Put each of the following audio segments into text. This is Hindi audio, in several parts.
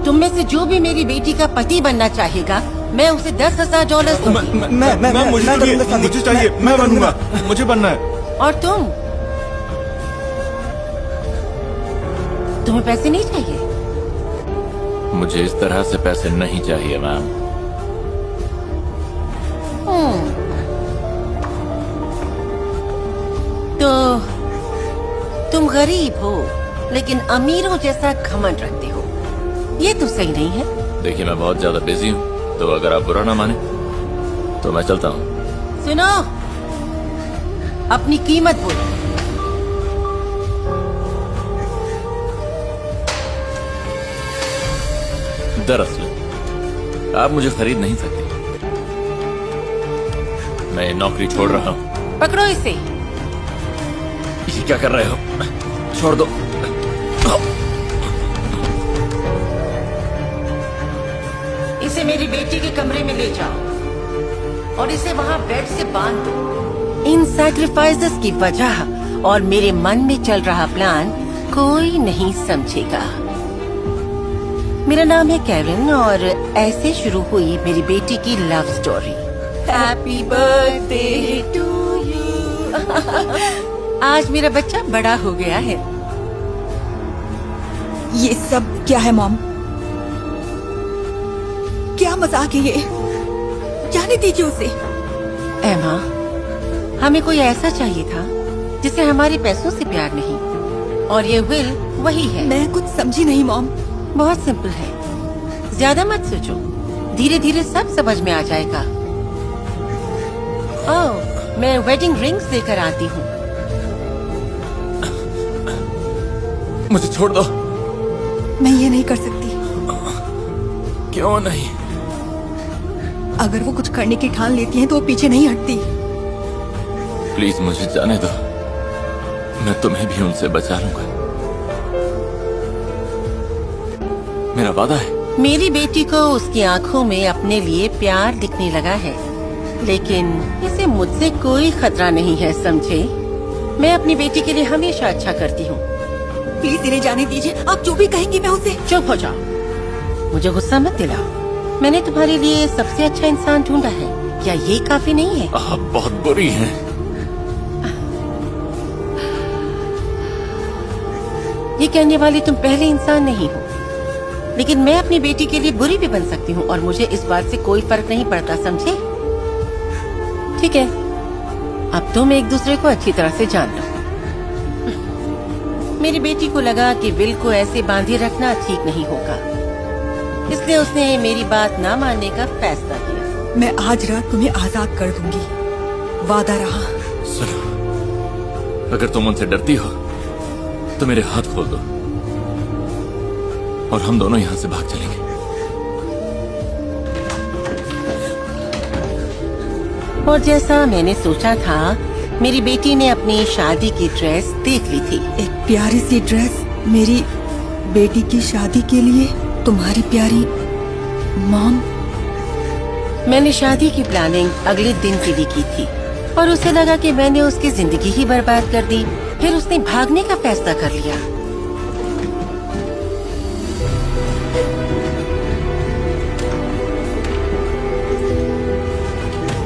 तुम में से जो भी मेरी बेटी का पति बनना चाहेगा, मैं उसे $10,000 दूंगी। मुझे चाहिए, मैं बनूंगा, मुझे बनना है। और तुम्हें पैसे नहीं चाहिए? मुझे इस तरह से पैसे नहीं चाहिए मैम। तो तुम गरीब हो लेकिन अमीरों जैसा घमंड रखते हो, ये तो सही नहीं है। देखिए मैं बहुत ज्यादा बिजी हूँ, तो अगर आप बुरा ना माने तो मैं चलता हूँ। सुनो, अपनी कीमत बोलो। दरअसल आप मुझे खरीद नहीं सकते। मैं ये नौकरी छोड़ रहा हूँ। पकड़ो इसे। ये क्या कर रहे हो? छोड़ दो। इसे मेरी बेटी के कमरे में ले जाओ और इसे वहाँ बेड से बांध दो। इन सैक्रिफाइसेस की वजह और मेरे मन में चल रहा प्लान कोई नहीं समझेगा। मेरा नाम है कैरन और ऐसे शुरू हुई मेरी बेटी की love story. Happy birthday to you. आज मेरा बच्चा बड़ा हो गया है। ये सब क्या है मॉम? क्या मजाक है ये? जाने दीजिए उसे। एमा, हमें कोई ऐसा चाहिए था जिसे हमारे पैसों से प्यार नहीं, और ये विल वही है। मैं कुछ समझी नहीं मॉम। बहुत सिंपल है, ज्यादा मत सोचो, धीरे धीरे सब समझ में आ जाएगा। ओह, मैं वेडिंग रिंग्स लेकर आती हूँ। मुझे छोड़ दो। मैं ये नहीं कर सकती। क्यों नहीं? अगर वो कुछ करने की ठान लेती हैं तो वो पीछे नहीं हटती। प्लीज मुझे जाने दो, मैं तुम्हें भी उनसे बचा लूंगा। मेरा वादा है। मेरी बेटी को उसकी आंखों में अपने लिए प्यार दिखने लगा है, लेकिन इसे मुझसे कोई खतरा नहीं है, समझे? मैं अपनी बेटी के लिए हमेशा अच्छा करती हूँ। प्लीज इन्हें जाने दीजिए। आप जो भी कहेंगी मैं उसे। चुप हो जाओ, मुझे गुस्सा मत दिलाओ। मैंने तुम्हारे लिए सबसे अच्छा इंसान ढूंढा है, क्या ये काफी नहीं है? आप बहुत बुरी हैं। ये कहने वाली तुम पहले इंसान नहीं हो, लेकिन मैं अपनी बेटी के लिए बुरी भी बन सकती हूँ और मुझे इस बात से कोई फर्क नहीं पड़ता, समझे? ठीक है, अब तुम एक दूसरे को अच्छी तरह से जान लो। मेरी बेटी को लगा कि विल को ऐसे बांधे रखना ठीक नहीं होगा, इसलिए उसने मेरी बात ना मानने का फैसला किया। मैं आज रात तुम्हें आजाद कर दूंगी, वादा रहा। सुनो, अगर तुम उनसे डरती हो तो मेरे हाथ खोल दो और हम दोनों यहाँ से भाग चलेंगे। और जैसा मैंने सोचा था, मेरी बेटी ने अपनी शादी की ड्रेस देख ली थी। एक प्यारी सी ड्रेस मेरी बेटी की शादी के लिए? तुम्हारी प्यारी मॉम? मैंने शादी की प्लानिंग अगले दिन के लिए की थी और उसे लगा कि मैंने उसकी जिंदगी ही बर्बाद कर दी। फिर उसने भागने का फैसला कर लिया।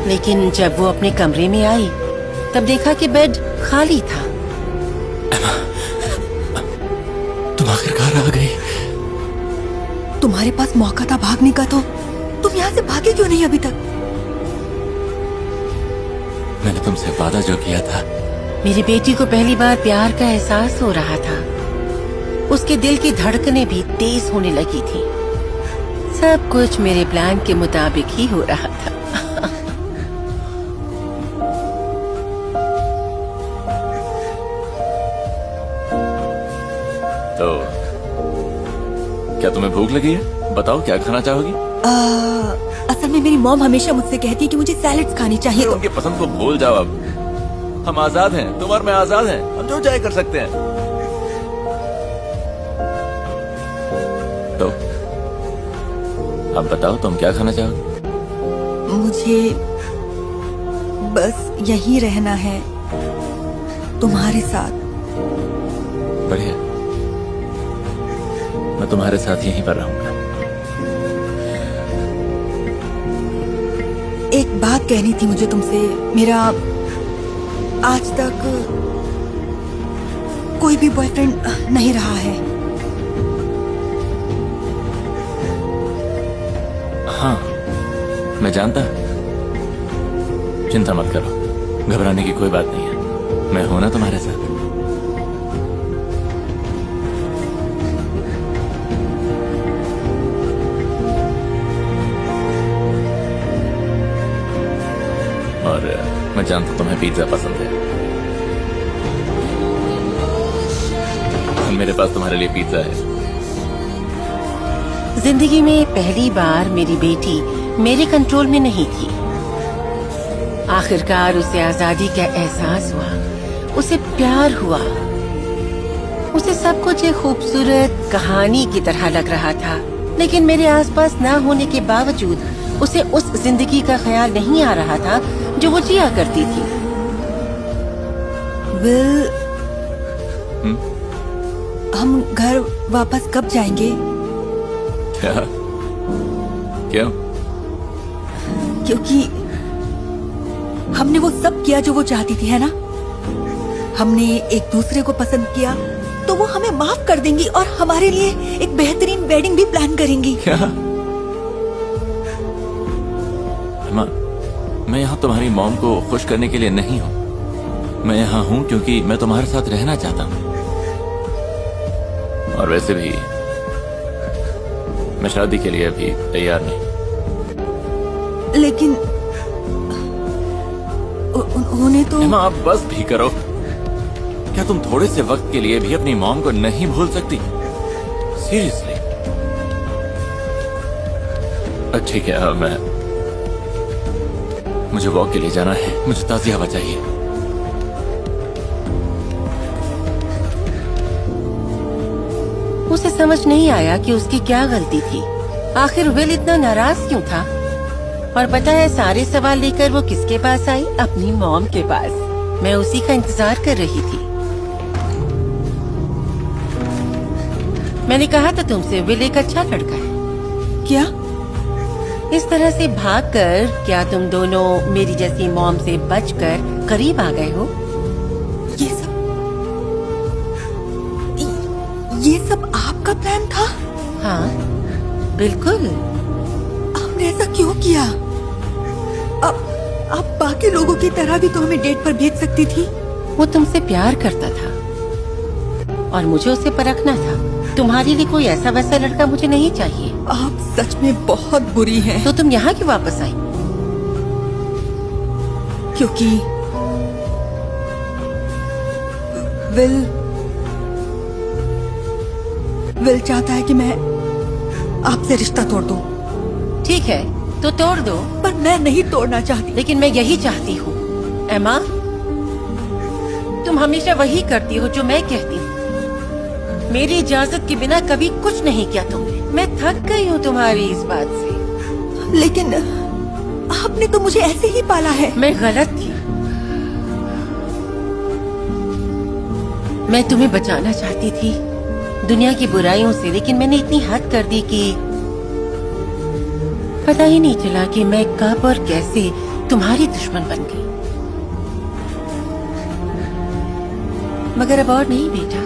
लेकिन जब वो अपने कमरे में आई तब देखा कि बेड खाली था। तुम आखिरकार आ गई। तुम्हारे पास मौका था भागने का, तो तुम यहाँ से भागे क्यों नहीं अभी तक? मैंने तुमसे वादा जो किया था। मेरी बेटी को पहली बार प्यार का एहसास हो रहा था। उसके दिल की धड़कनें भी तेज होने लगी थी। सब कुछ मेरे प्लान के मुताबिक ही हो रहा था। तो क्या तुम्हें भूख लगी है? बताओ क्या खाना चाहोगी? असल में मेरी मॉम हमेशा मुझसे कहती है कि मुझे सैलेड्स खानी चाहिए। उनके पसंद को भूल जाओ। अब हम आजाद हैं, तुम और मैं आजाद हैं, हम जो चाहे कर सकते हैं। तो अब बताओ तुम क्या खाना चाहोगे? मुझे बस यहीं रहना है तुम्हारे साथ। बढ़िया, मैं तुम्हारे साथ यहीं पर रहूंगा। कहनी थी मुझे तुमसे, मेरा आज तक कोई भी बॉयफ्रेंड नहीं रहा है। हाँ, मैं जानता। चिंता मत करो, घबराने की कोई बात नहीं है। मैं हूं ना तुम्हारे साथ। और मैं जानता हूं तुम्हें पिज्जा पसंद है। मेरे पास तुम्हारे लिए पिज्जा है। जिंदगी में पहली बार मेरी बेटी मेरे कंट्रोल में नहीं थी। आखिरकार उसे आजादी का एहसास हुआ, उसे प्यार हुआ। उसे सब कुछ एक खूबसूरत कहानी की तरह लग रहा था, लेकिन मेरे आसपास ना होने के बावजूद उसे उस जिंदगी का ख्याल नहीं आ रहा था जो वो जिया करती थी। विल, हम घर वापस कब जाएंगे? क्या? क्यों? क्योंकि हमने वो सब किया जो वो चाहती थी, है ना? हमने एक दूसरे को पसंद किया तो वो हमें माफ कर देंगी और हमारे लिए एक बेहतरीन वेडिंग भी प्लान करेंगी। क्या? एमा, मैं यहाँ तुम्हारी मॉम को खुश करने के लिए नहीं हूँ। मैं यहाँ हूँ क्योंकि मैं तुम्हारे साथ रहना चाहता हूँ। और वैसे भी मैं शादी के लिए अभी तैयार नहीं। लेकिन उन्हें तो एमा, आप बस भी करो। क्या तुम थोड़े से वक्त के लिए भी अपनी मॉम को नहीं भूल सकती? सीरियसली? ठीक है, मुझे वॉक के लिए जाना है। मुझे ताज़ी हवा चाहिए। उसे समझ नहीं आया कि उसकी क्या गलती थी। आखिर विल इतना नाराज क्यों था? और पता है सारे सवाल लेकर वो किसके पास आई? अपनी मॉम के पास। मैं उसी का इंतजार कर रही थी। मैंने कहा था तुमसे, विल एक अच्छा लड़का है। क्या? इस तरह से भागकर क्या तुम दोनों मेरी जैसी मॉम से बचकर करीब आ गए हो? ये सब आपका प्लान था? हाँ, बिल्कुल। आपने ऐसा क्यों किया? आप बाकी लोगों की तरह भी तो हमें डेट पर भेज सकती थी। वो तुमसे प्यार करता था और मुझे उसे परखना था। तुम्हारे लिए कोई ऐसा वैसा लड़का मुझे नहीं चाहिए। आप सच में बहुत बुरी हैं। तो तुम यहाँ क्यों वापस आई? क्योंकि विल चाहता है कि मैं आपसे रिश्ता तोड़ दूं। ठीक है, तो तोड़ दो। पर मैं नहीं तोड़ना चाहती। लेकिन मैं यही चाहती हूँ। एमा, तुम हमेशा वही करती हो जो मैं कहती हूँ। मेरी इजाजत के बिना कभी कुछ नहीं किया तुमने। मैं थक गई हूँ तुम्हारी इस बात से। लेकिन आपने तो मुझे ऐसे ही पाला है। मैं गलत थी। मैं तुम्हें बचाना चाहती थी दुनिया की बुराइयों से, लेकिन मैंने इतनी हद कर दी कि पता ही नहीं चला कि मैं कब और कैसे तुम्हारी दुश्मन बन गई। मगर अब और नहीं बेटा,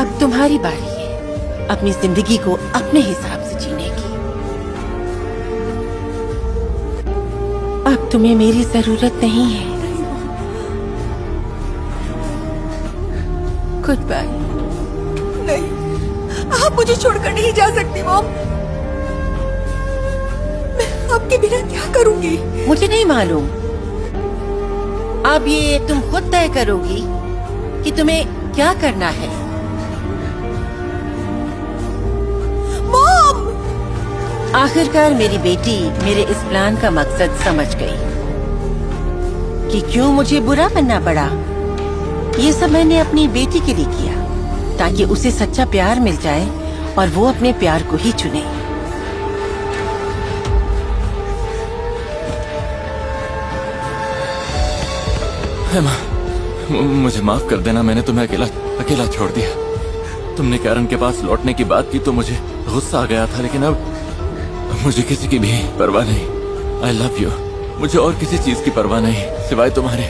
अब तुम्हारी बारी है अपनी जिंदगी को अपने हिसाब से जीने की। अब तुम्हें मेरी जरूरत नहीं है। Goodbye. नहीं, आप मुझे छोड़कर नहीं जा सकती मॉम। मैं आपके बिना क्या करूंगी? मुझे नहीं मालूम। अब ये तुम खुद तय करोगी कि तुम्हें क्या करना है। मॉम! आखिरकार मेरी बेटी मेरे इस प्लान का मकसद समझ गई कि क्यों मुझे बुरा बनना पड़ा। ये सब मैंने अपनी बेटी के लिए किया ताकि उसे सच्चा प्यार मिल जाए और वो अपने प्यार को ही चुने। हेमा, मुझे माफ कर देना। मैंने तुम्हें अकेला छोड़ दिया। तुमने कैरन के पास लौटने की बात की तो मुझे गुस्सा आ गया था, लेकिन अब मुझे किसी की भी परवाह नहीं। I love you. मुझे और किसी चीज की परवाह नहीं सिवाय तुम्हारे।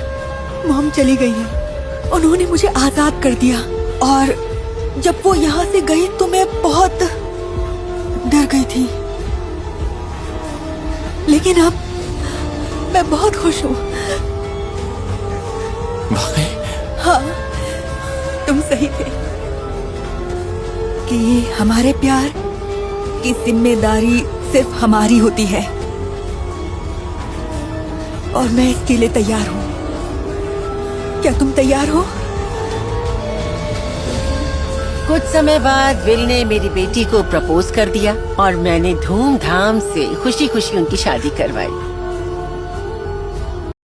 मॉम चली गई है, उन्होंने मुझे आजाद कर दिया और जब वो यहाँ से गई तो मैं बहुत डर गई थी, लेकिन अब मैं बहुत खुश हूँ। वाकई? हाँ, तुम सही थे कि हमारे प्यार की जिम्मेदारी सिर्फ हमारी होती है और मैं इसके लिए तैयार हूँ। क्या तुम तैयार हो? कुछ समय बाद विल ने मेरी बेटी को प्रपोज कर दिया और मैंने धूमधाम से खुशी खुशी उनकी शादी करवाई।